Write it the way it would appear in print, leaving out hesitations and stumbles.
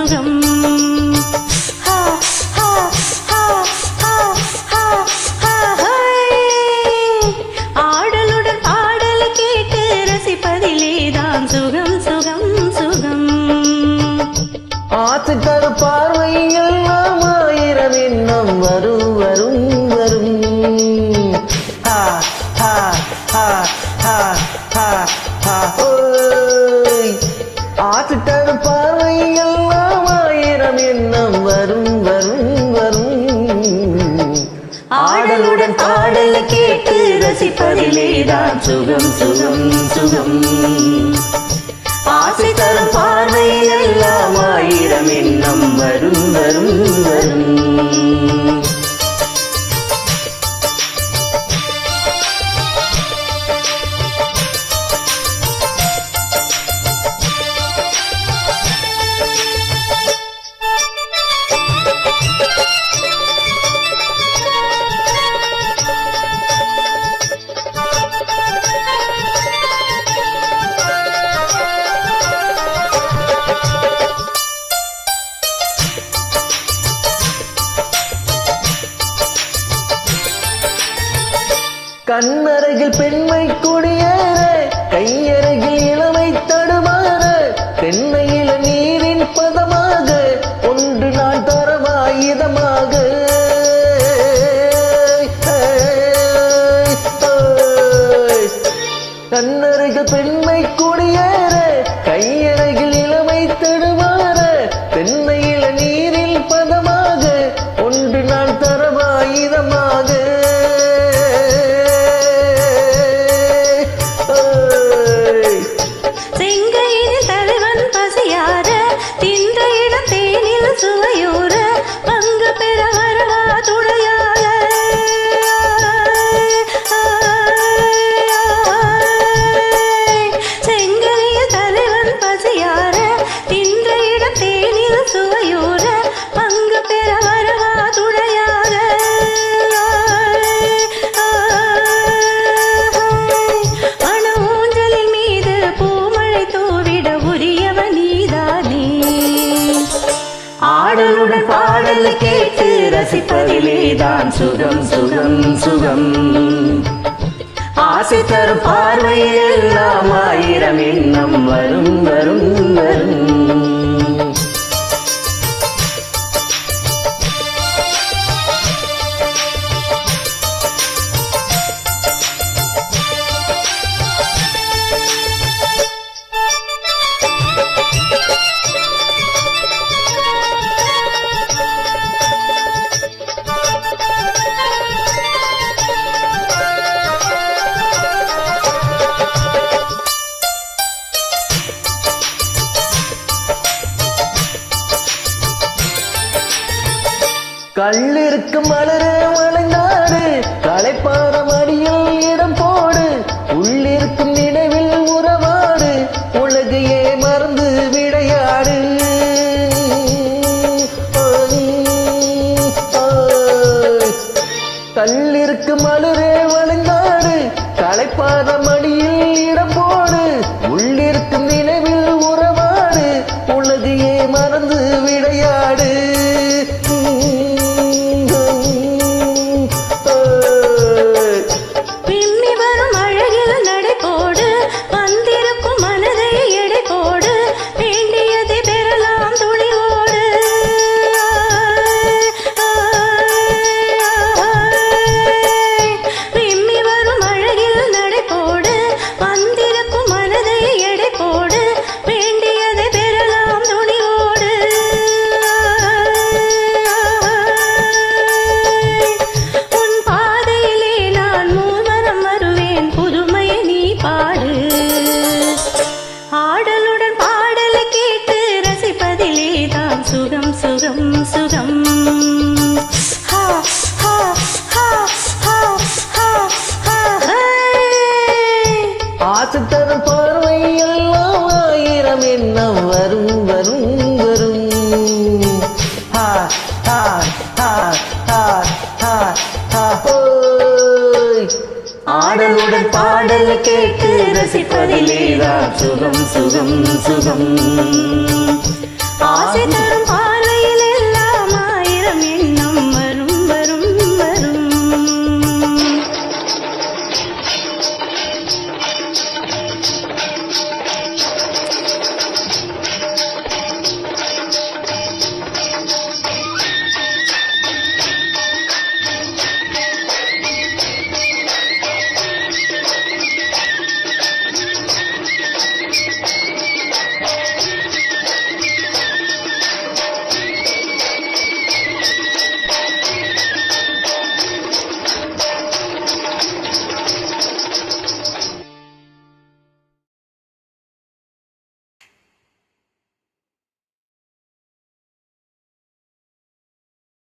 சுகம் ஆடலுடன் பாடல் கேட்டு ரசிப்பதிலேதான் சுகம் சுகம் சுகம் ஆத்து தரு பார்வை எல்லாம் ஆயிரம் எண்ணம் வரும் வரும் வரும் ஆத்து தரு பார்வை எல்லாம் ஆயிரம் எண்ணம் வரும் வரும் வரும் ஆடலுடன் பாடல் கேட்டு ரசிப்பதிலேதான் சுகம் சுகம் சுகம் ஆசை தரும் பார்வையில் எல்லாம் ஆயிரம் எண்ணம் வரும் வரும் வரும் கண்ணருகில் பெண்மை குடியேற கையருகில் இளமை தடுமாற தென்னையில நீரின் பதமாக ஒன்று நான் தரமாயுதமாக கண்ணருகில் பெண்மை குடியேற கையருகில் இளமை தடுமாற தென்னையில நீரில் பதமாக ஒன்று நான் தரமாயுதமாக சுவையூர பங்கு பெற வரவா துணையாக செங்கலிய தலைவன் பசியார தின்ற இடம் தேனில் சுவையூர பங்கு பெற வரவா துணையாக மன ஊஞ்சலின் மீது பூமழை தூவிட உரியவன் நீதானே ஆடலுடன் பாடல் கேட்டு ரசிப்பதிலேதான் சுகம் சுகம் சுகம் ஆசை தரும் பார்வையில் எல்லாம் ஆயிரம் எண்ணம் வரும் வரும் வரும் கள்ளிருக்கு மலர வளைந்தாடு களைப்பார மடியில் இடம் போடு உள்ளிருக்கும் நினைவில் உறவாடு உலகையே மறந்து விளையாடு கள்ளிருக்கு மலரே வளைந்தாடு களைப்பார மடியில் இடம் போடு உள்ளிருக்கும் நினைவில் உறவாடு உலகையே மறந்து விளையாடு ஆசை தரும் பார்வை எல்லாம் ஆயிரம் எண்ணம் வரும் வரும் வரும் ஆடலுடன் பாடல் கேட்டு ரசிப்பதிலேதான் சுகம் சுகம் சுகம் ஆசை தரும்